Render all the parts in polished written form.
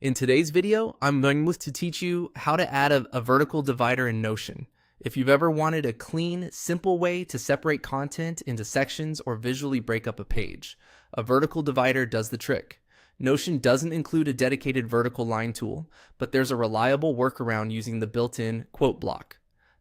In today's video, I'm going to teach you how to add a vertical divider in Notion. If you've ever wanted a clean, simple way to separate content into sections or visually break up a page, a vertical divider does the trick. Notion doesn't include a dedicated vertical line tool, but there's a reliable workaround using the built-in quote block.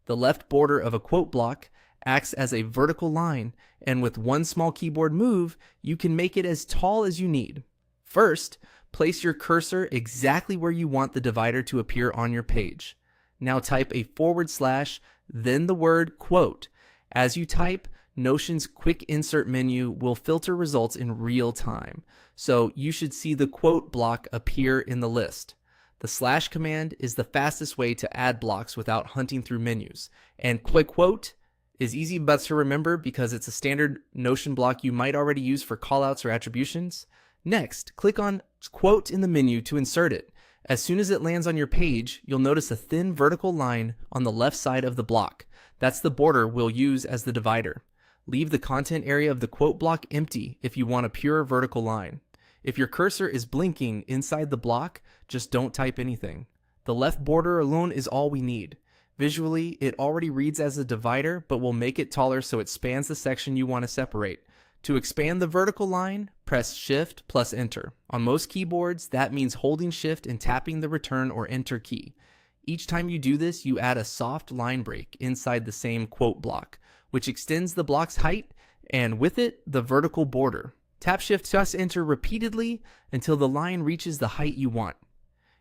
The left border of a quote block acts as a vertical line, and with one small keyboard move, you can make it as tall as you need. First, place your cursor exactly where you want the divider to appear on your page. Now type a /, then the word quote. As you type, Notion's quick insert menu will filter results in real time, so you should see the quote block appear in the list. The / command is the fastest way to add blocks without hunting through menus, and quick quote is easy but to remember because it's a standard Notion block you might already use for callouts or attributions. Next, click on Quote in the menu to insert it. As soon as it lands on your page, you'll notice a thin vertical line on the left side of the block. That's the border we'll use as the divider. Leave the content area of the quote block empty if you want a pure vertical line. If your cursor is blinking inside the block, just don't type anything. The left border alone is all we need. Visually, it already reads as a divider, but we'll make it taller so it spans the section you want to separate. To expand the vertical line, press Shift plus Enter. On most keyboards, that means holding Shift and tapping the Return or Enter key. Each time you do this, you add a soft line break inside the same quote block, which extends the block's height, and with it, the vertical border. Tap Shift plus Enter repeatedly until the line reaches the height you want.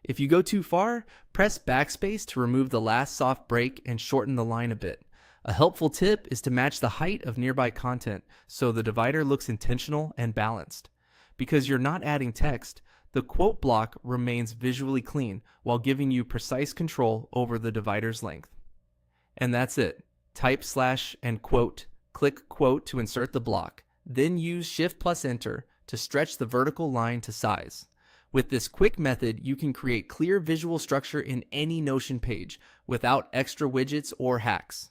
If you go too far, press Backspace to remove the last soft break and shorten the line a bit. A helpful tip is to match the height of nearby content so the divider looks intentional and balanced. Because you're not adding text, the quote block remains visually clean while giving you precise control over the divider's length. And that's it. Type / and quote, click quote to insert the block, then use Shift plus Enter to stretch the vertical line to size. With this quick method, you can create clear visual structure in any Notion page without extra widgets or hacks.